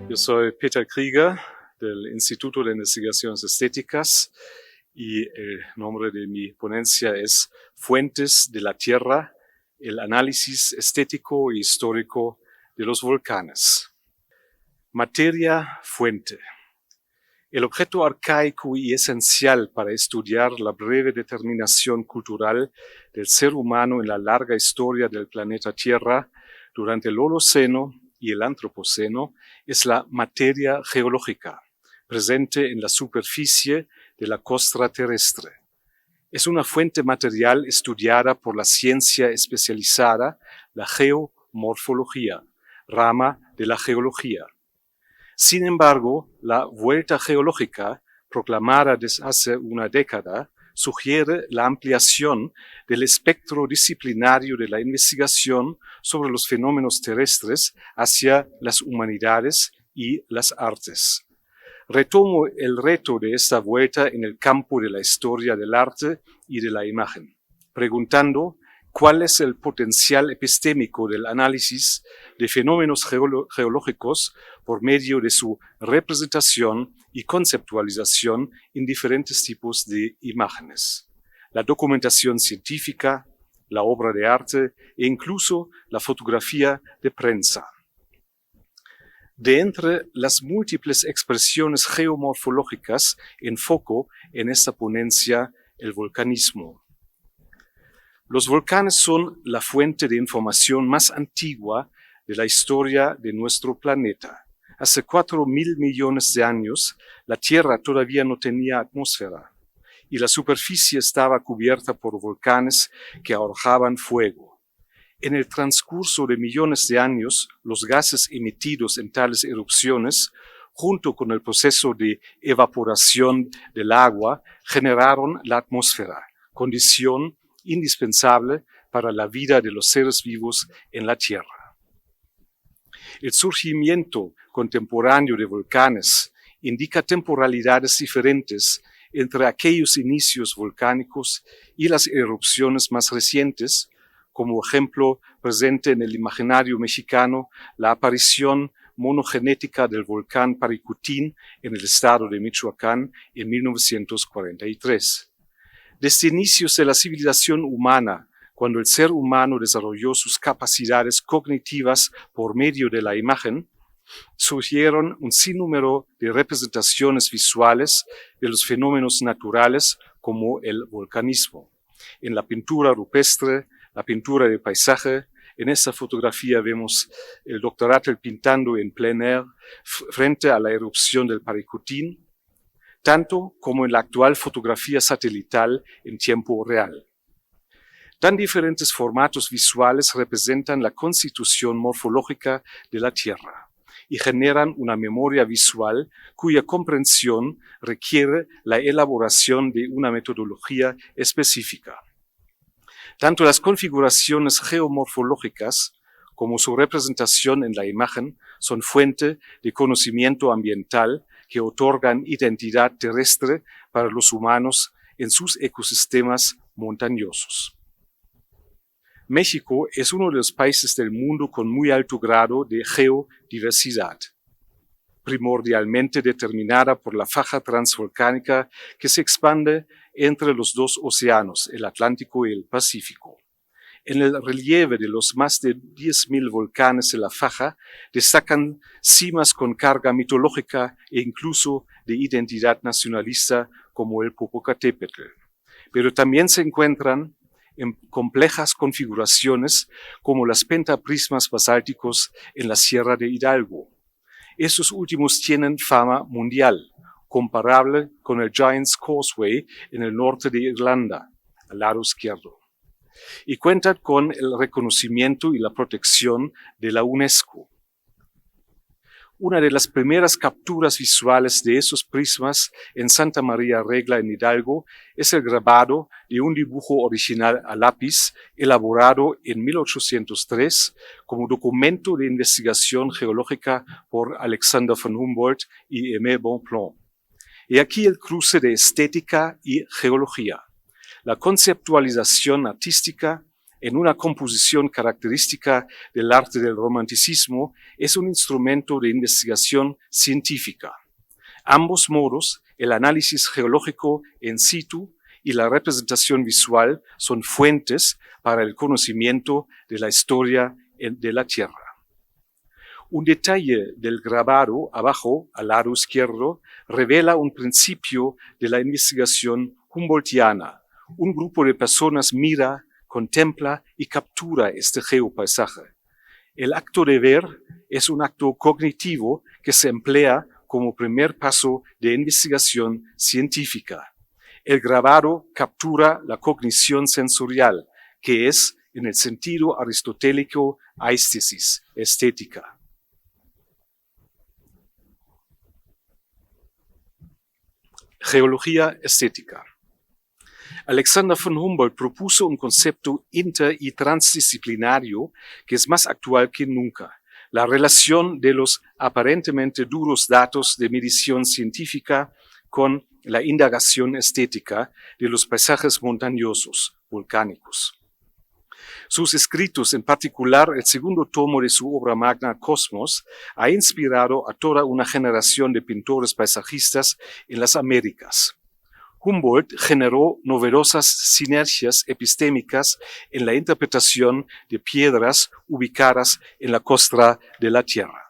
Yo soy Peter Krieger del Instituto de Investigaciones Estéticas y el nombre de mi ponencia es Fuentes de la Tierra, el análisis estético e histórico de los volcanes. Materia fuente. El objeto arcaico y esencial para estudiar la breve determinación cultural del ser humano en la larga historia del planeta Tierra durante el Holoceno y el Antropoceno es la materia geológica, presente en la superficie de la costra terrestre. Es una fuente material estudiada por la ciencia especializada, la geomorfología, rama de la geología. Sin embargo, la vuelta geológica, proclamada desde hace una década, sugiere la ampliación del espectro disciplinario de la investigación sobre los fenómenos terrestres hacia las humanidades y las artes. Retomo el reto de esta vuelta en el campo de la historia del arte y de la imagen, preguntando cuál es el potencial epistémico del análisis de fenómenos geológicos por medio de su representación y conceptualización en diferentes tipos de imágenes. La documentación científica, la obra de arte e incluso la fotografía de prensa. De entre las múltiples expresiones geomorfológicas, enfoco en esta ponencia el volcanismo. Los volcanes son la fuente de información más antigua de la historia de nuestro planeta. Hace 4.000 millones de años, la Tierra todavía no tenía atmósfera y la superficie estaba cubierta por volcanes que arrojaban fuego. En el transcurso de millones de años, los gases emitidos en tales erupciones, junto con el proceso de evaporación del agua, generaron la atmósfera, condición indispensable para la vida de los seres vivos en la Tierra. El surgimiento contemporáneo de volcanes indica temporalidades diferentes entre aquellos inicios volcánicos y las erupciones más recientes, como ejemplo presente en el imaginario mexicano la aparición monogenética del volcán Paricutín en el estado de Michoacán en 1943. Desde inicios de la civilización humana, cuando el ser humano desarrolló sus capacidades cognitivas por medio de la imagen, surgieron un sinnúmero de representaciones visuales de los fenómenos naturales como el volcanismo. En la pintura rupestre, la pintura de paisaje, en esta fotografía vemos el Dr. Atl pintando en plein air frente a la erupción del Paricutín, tanto como en la actual fotografía satelital en tiempo real. Tan diferentes formatos visuales representan la constitución morfológica de la Tierra y generan una memoria visual cuya comprensión requiere la elaboración de una metodología específica. Tanto las configuraciones geomorfológicas como su representación en la imagen son fuente de conocimiento ambiental que otorgan identidad terrestre para los humanos en sus ecosistemas montañosos. México es uno de los países del mundo con muy alto grado de geodiversidad, primordialmente determinada por la faja transvolcánica que se expande entre los dos océanos, el Atlántico y el Pacífico. En el relieve de los más de 10.000 volcanes de la faja destacan cimas con carga mitológica e incluso de identidad nacionalista como el Popocatépetl. Pero también se encuentran en complejas configuraciones como las pentaprismas basálticos en la Sierra de Hidalgo. Estos últimos tienen fama mundial, comparable con el Giant's Causeway en el norte de Irlanda, al lado izquierdo, y cuentan con el reconocimiento y la protección de la UNESCO. Una de las primeras capturas visuales de esos prismas en Santa María Regla en Hidalgo es el grabado de un dibujo original a lápiz elaborado en 1803 como documento de investigación geológica por Alexander von Humboldt y Aimé Bonpland. Y aquí el cruce de estética y geología. La conceptualización artística en una composición característica del arte del romanticismo, es un instrumento de investigación científica. Ambos modos, el análisis geológico in situ y la representación visual, son fuentes para el conocimiento de la historia de la Tierra. Un detalle del grabado abajo, al lado izquierdo, revela un principio de la investigación humboldtiana. Un grupo de personas mira, contempla y captura este geopaisaje. El acto de ver es un acto cognitivo que se emplea como primer paso de investigación científica. El grabado captura la cognición sensorial, que es, en el sentido aristotélico, aistesis, estética. Geología estética. Alexander von Humboldt propuso un concepto inter- y transdisciplinario que es más actual que nunca: la relación de los aparentemente duros datos de medición científica con la indagación estética de los paisajes montañosos, volcánicos. Sus escritos, en particular el segundo tomo de su obra magna Cosmos, ha inspirado a toda una generación de pintores paisajistas en las Américas. Humboldt generó novedosas sinergias epistémicas en la interpretación de piedras ubicadas en la costra de la Tierra,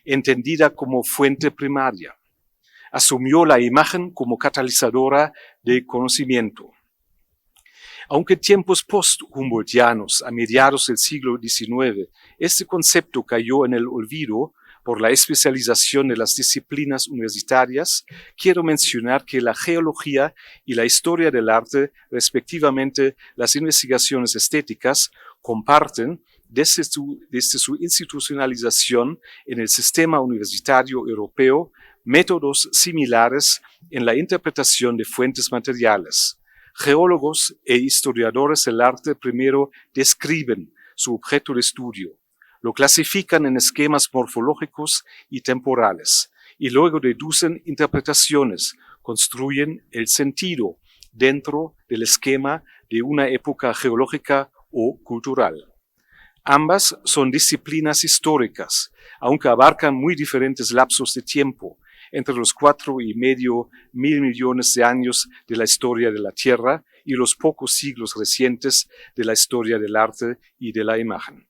entendida como fuente primaria. Asumió la imagen como catalizadora de conocimiento. Aunque en tiempos post-humboldtianos, a mediados del siglo XIX, este concepto cayó en el olvido por la especialización de las disciplinas universitarias, quiero mencionar que la geología y la historia del arte, respectivamente las investigaciones estéticas, comparten desde su institucionalización en el sistema universitario europeo métodos similares en la interpretación de fuentes materiales. Geólogos e historiadores del arte primero describen su objeto de estudio, lo clasifican en esquemas morfológicos y temporales, y luego deducen interpretaciones, construyen el sentido dentro del esquema de una época geológica o cultural. Ambas son disciplinas históricas, aunque abarcan muy diferentes lapsos de tiempo, entre los 4,5 mil millones de años de la historia de la Tierra y los pocos siglos recientes de la historia del arte y de la imagen.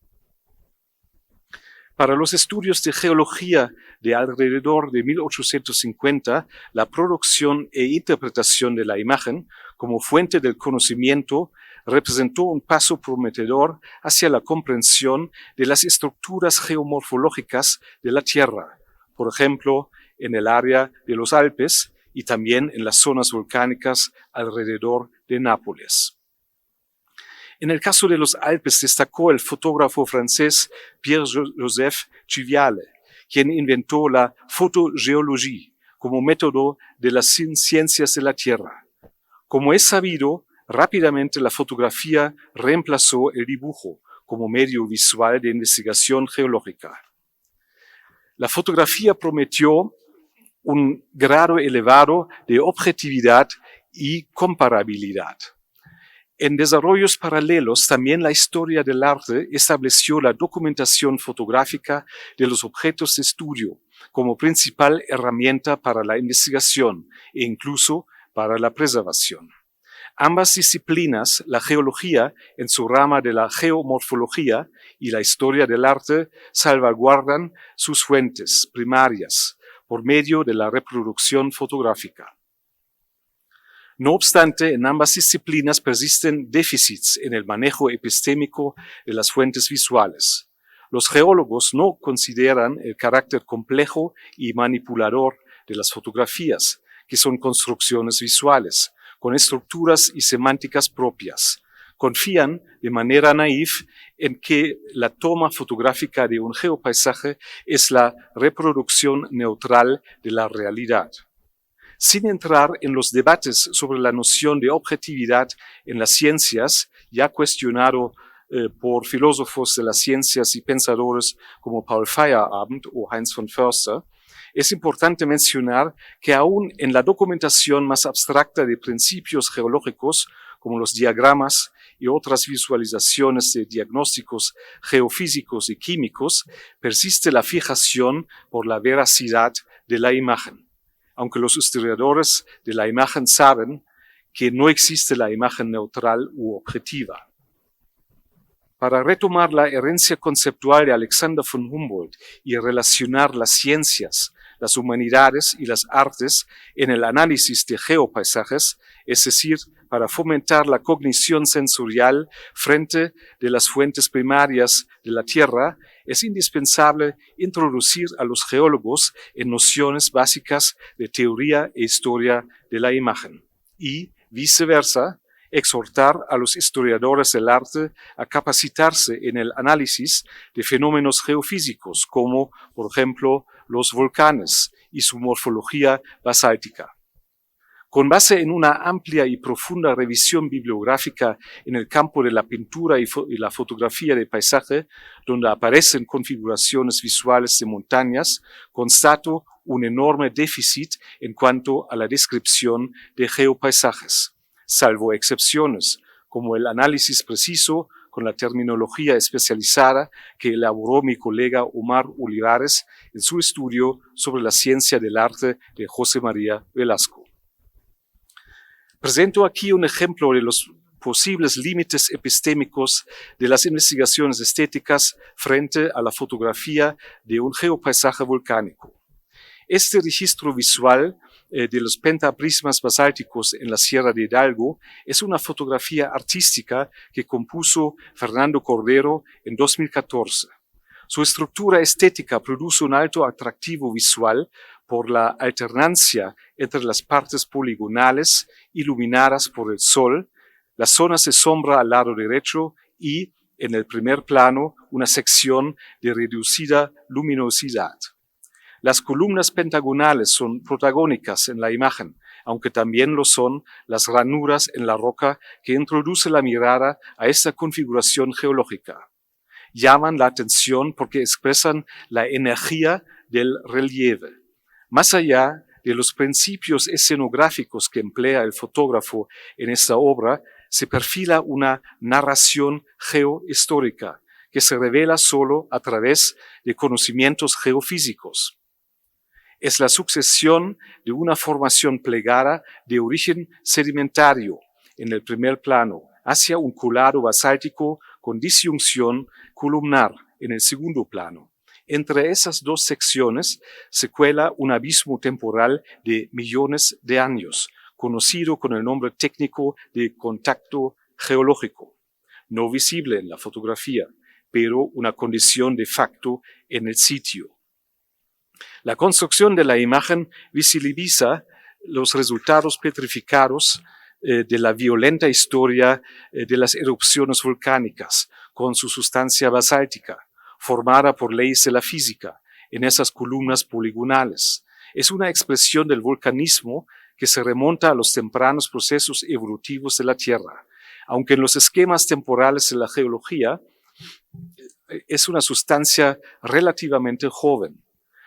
Para los estudios de geología de alrededor de 1850, la producción e interpretación de la imagen como fuente del conocimiento representó un paso prometedor hacia la comprensión de las estructuras geomorfológicas de la Tierra, por ejemplo, en el área de los Alpes y también en las zonas volcánicas alrededor de Nápoles. En el caso de los Alpes destacó el fotógrafo francés Pierre-Joseph Cuviale, quien inventó la fotogeología como método de las ciencias de la Tierra. Como es sabido, rápidamente la fotografía reemplazó el dibujo como medio visual de investigación geológica. La fotografía prometió un grado elevado de objetividad y comparabilidad. En desarrollos paralelos, también la historia del arte estableció la documentación fotográfica de los objetos de estudio como principal herramienta para la investigación e incluso para la preservación. Ambas disciplinas, la geología en su rama de la geomorfología y la historia del arte, salvaguardan sus fuentes primarias por medio de la reproducción fotográfica. No obstante, en ambas disciplinas persisten déficits en el manejo epistémico de las fuentes visuales. Los geólogos no consideran el carácter complejo y manipulador de las fotografías, que son construcciones visuales, con estructuras y semánticas propias. Confían de manera naif en que la toma fotográfica de un geopaisaje es la reproducción neutral de la realidad. Sin entrar en los debates sobre la noción de objetividad en las ciencias, ya cuestionado por filósofos de las ciencias y pensadores como Paul Feyerabend o Heinz von Förster, es importante mencionar que aún en la documentación más abstracta de principios geológicos, como los diagramas y otras visualizaciones de diagnósticos geofísicos y químicos, persiste la fijación por la veracidad de la imagen, aunque los historiadores de la imagen saben que no existe la imagen neutral u objetiva. Para retomar la herencia conceptual de Alexander von Humboldt y relacionar las ciencias, las humanidades y las artes en el análisis de geopaisajes, es decir, para fomentar la cognición sensorial frente de las fuentes primarias de la Tierra, es indispensable introducir a los geólogos en nociones básicas de teoría e historia de la imagen y, viceversa, exhortar a los historiadores del arte a capacitarse en el análisis de fenómenos geofísicos como, por ejemplo, los volcanes y su morfología basáltica. Con base en una amplia y profunda revisión bibliográfica en el campo de la pintura y la fotografía de paisaje, donde aparecen configuraciones visuales de montañas, constato un enorme déficit en cuanto a la descripción de geopaisajes, salvo excepciones, como el análisis preciso con la terminología especializada que elaboró mi colega Omar Olivares en su estudio sobre la ciencia del arte de José María Velasco. Presento aquí un ejemplo de los posibles límites epistémicos de las investigaciones estéticas frente a la fotografía de un geopaisaje volcánico. Este registro visual de los pentaprismas basálticos en la Sierra de Hidalgo es una fotografía artística que compuso Fernando Cordero en 2014. Su estructura estética produce un alto atractivo visual por la alternancia entre las partes poligonales iluminadas por el sol, las zonas de sombra al lado derecho y, en el primer plano, una sección de reducida luminosidad. Las columnas pentagonales son protagónicas en la imagen, aunque también lo son las ranuras en la roca que introduce la mirada a esta configuración geológica. Llaman la atención porque expresan la energía del relieve. Más allá de los principios escenográficos que emplea el fotógrafo en esta obra, se perfila una narración geohistórica que se revela solo a través de conocimientos geofísicos. Es la sucesión de una formación plegada de origen sedimentario en el primer plano hacia un colado basáltico con disyunción columnar en el segundo plano. Entre esas dos secciones se cuela un abismo temporal de millones de años, conocido con el nombre técnico de contacto geológico, no visible en la fotografía, pero una condición de facto en el sitio. La construcción de la imagen visibiliza los resultados petrificados de la violenta historia de las erupciones volcánicas con su sustancia basáltica, formada por leyes de la física en esas columnas poligonales. Es una expresión del volcanismo que se remonta a los tempranos procesos evolutivos de la Tierra, aunque en los esquemas temporales de la geología es una sustancia relativamente joven.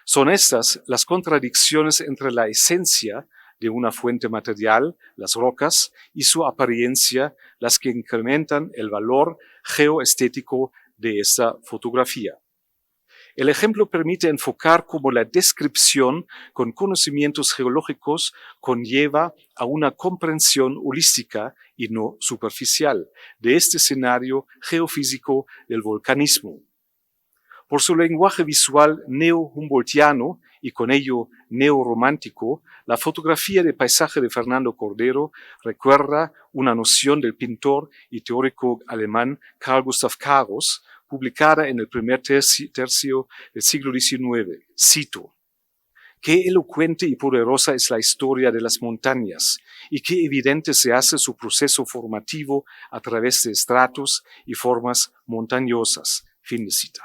Son estas las contradicciones entre la esencia de una fuente material, las rocas, y su apariencia, las que incrementan el valor geoestético de esta fotografía. El ejemplo permite enfocar cómo la descripción con conocimientos geológicos conlleva a una comprensión holística y no superficial de este escenario geofísico del volcanismo. Por su lenguaje visual neo-humboldtiano y con ello neorromántico, la fotografía de paisaje de Fernando Cordero recuerda una noción del pintor y teórico alemán Carl Gustav Caros, publicada en el primer tercio del siglo XIX. Cito: «Qué elocuente y poderosa es la historia de las montañas, y qué evidente se hace su proceso formativo a través de estratos y formas montañosas». Fin de cita.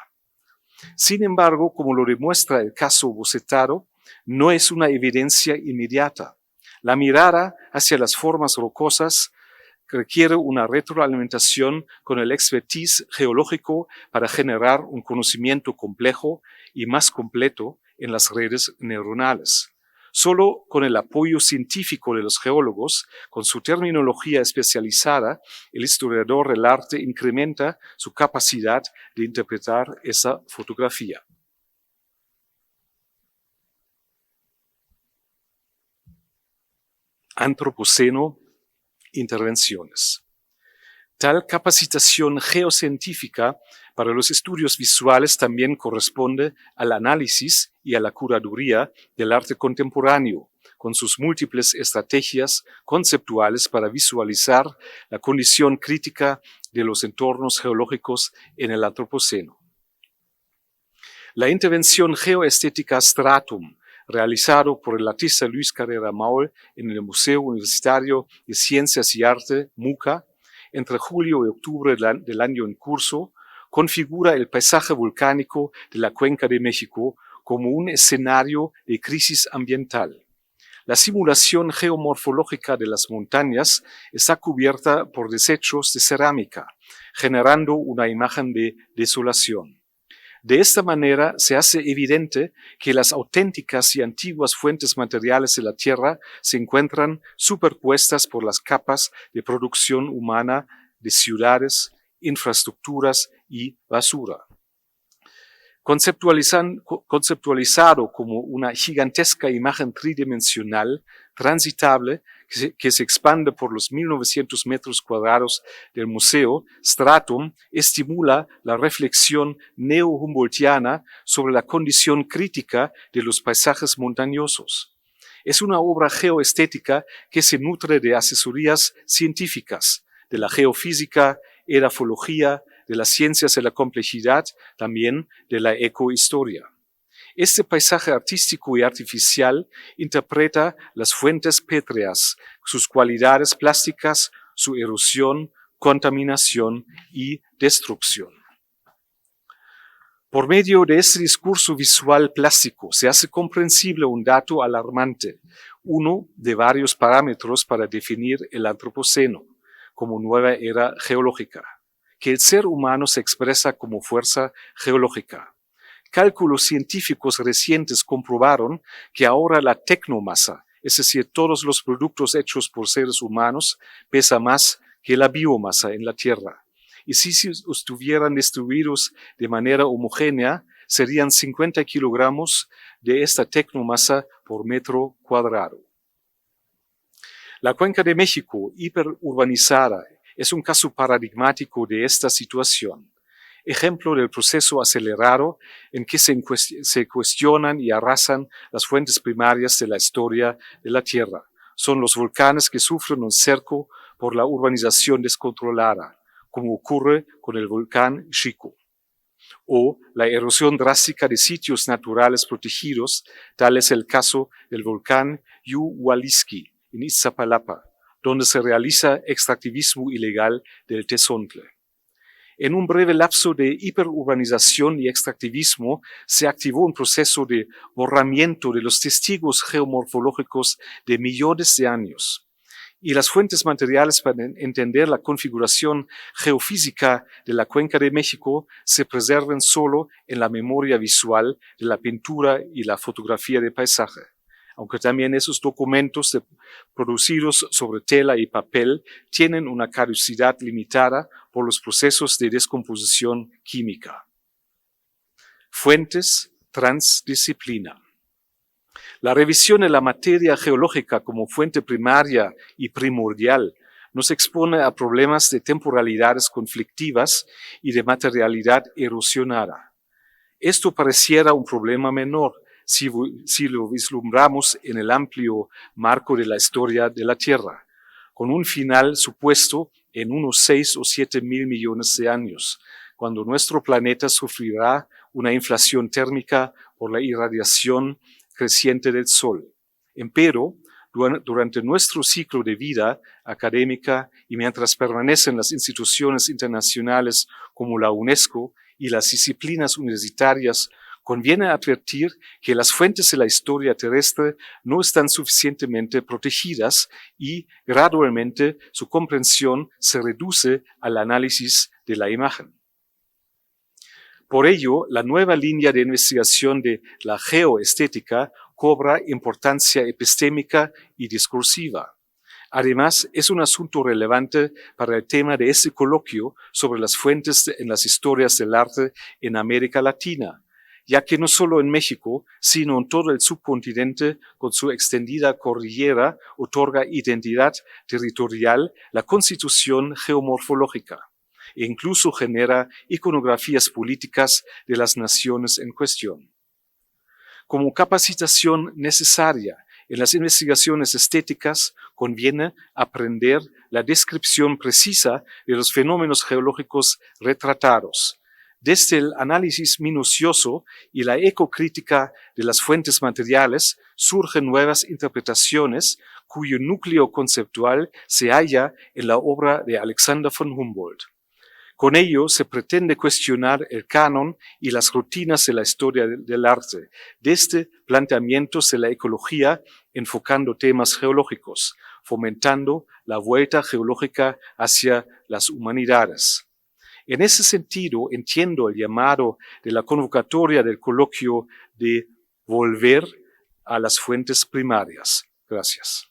Sin embargo, como lo demuestra el caso bocetado, no es una evidencia inmediata. La mirada hacia las formas rocosas requiere una retroalimentación con el expertise geológico para generar un conocimiento complejo y más completo en las redes neuronales. Solo con el apoyo científico de los geólogos, con su terminología especializada, el historiador del arte incrementa su capacidad de interpretar esa fotografía. Antropoceno, intervenciones. Tal capacitación geocientífica para los estudios visuales también corresponde al análisis y a la curaduría del arte contemporáneo, con sus múltiples estrategias conceptuales para visualizar la condición crítica de los entornos geológicos en el Antropoceno. La intervención geoestética Stratum, realizado por el artista Luis Carrera Maul en el Museo Universitario de Ciencias y Arte, MUCA, entre julio y octubre del año en curso, configura el paisaje volcánico de la Cuenca de México como un escenario de crisis ambiental. La simulación geomorfológica de las montañas está cubierta por desechos de cerámica, generando una imagen de desolación. De esta manera se hace evidente que las auténticas y antiguas fuentes materiales de la Tierra se encuentran superpuestas por las capas de producción humana de ciudades, infraestructuras y basura. Conceptualizado como una gigantesca imagen tridimensional, transitable, que se expande por los 1900 metros cuadrados del museo, Stratum estimula la reflexión neo-humboldtiana sobre la condición crítica de los paisajes montañosos. Es una obra geoestética que se nutre de asesorías científicas, de la geofísica, edafología, de las ciencias de la complejidad, también de la ecohistoria. Este paisaje artístico y artificial interpreta las fuentes pétreas, sus cualidades plásticas, su erosión, contaminación y destrucción. Por medio de este discurso visual plástico se hace comprensible un dato alarmante, uno de varios parámetros para definir el Antropoceno como nueva era geológica, que el ser humano se expresa como fuerza geológica. Cálculos científicos recientes comprobaron que ahora la tecnomasa, es decir, todos los productos hechos por seres humanos, pesa más que la biomasa en la Tierra. Y si estuvieran distribuidos de manera homogénea, serían 50 kilogramos de esta tecnomasa por metro cuadrado. La Cuenca de México, hiperurbanizada, es un caso paradigmático de esta situación. Ejemplo del proceso acelerado en que se cuestionan y arrasan las fuentes primarias de la historia de la Tierra. Son los volcanes que sufren un cerco por la urbanización descontrolada, como ocurre con el volcán Xico. O la erosión drástica de sitios naturales protegidos, tal es el caso del volcán Uhualisqui en Iztapalapa, donde se realiza extractivismo ilegal del tezontle. En un breve lapso de hiperurbanización y extractivismo se activó un proceso de borramiento de los testigos geomorfológicos de millones de años. Y las fuentes materiales para entender la configuración geofísica de la Cuenca de México se preservan solo en la memoria visual de la pintura y la fotografía de paisaje, aunque también esos documentos producidos sobre tela y papel tienen una caducidad limitada por los procesos de descomposición química. Fuentes, transdisciplina. La revisión de la materia geológica como fuente primaria y primordial nos expone a problemas de temporalidades conflictivas y de materialidad erosionada. Esto pareciera un problema menor si lo vislumbramos en el amplio marco de la historia de la Tierra, con un final supuesto en unos 6 o 7 mil millones de años, cuando nuestro planeta sufrirá una inflación térmica por la irradiación creciente del Sol. Empero, durante nuestro ciclo de vida académica y mientras permanecen las instituciones internacionales como la UNESCO y las disciplinas universitarias, conviene advertir que las fuentes de la historia terrestre no están suficientemente protegidas y gradualmente su comprensión se reduce al análisis de la imagen. Por ello, la nueva línea de investigación de la geoestética cobra importancia epistémica y discursiva. Además, es un asunto relevante para el tema de este coloquio sobre las fuentes en las historias del arte en América Latina, ya que no solo en México, sino en todo el subcontinente, con su extendida cordillera, otorga identidad territorial la constitución geomorfológica e incluso genera iconografías políticas de las naciones en cuestión. Como capacitación necesaria en las investigaciones estéticas, conviene aprender la descripción precisa de los fenómenos geológicos retratados, desde el análisis minucioso y la ecocrítica de las fuentes materiales surgen nuevas interpretaciones cuyo núcleo conceptual se halla en la obra de Alexander von Humboldt. Con ello se pretende cuestionar el canon y las rutinas de la historia del arte, desde planteamientos de la ecología enfocando temas geológicos, fomentando la vuelta geológica hacia las humanidades. En ese sentido, entiendo el llamado de la convocatoria del coloquio de volver a las fuentes primarias. Gracias.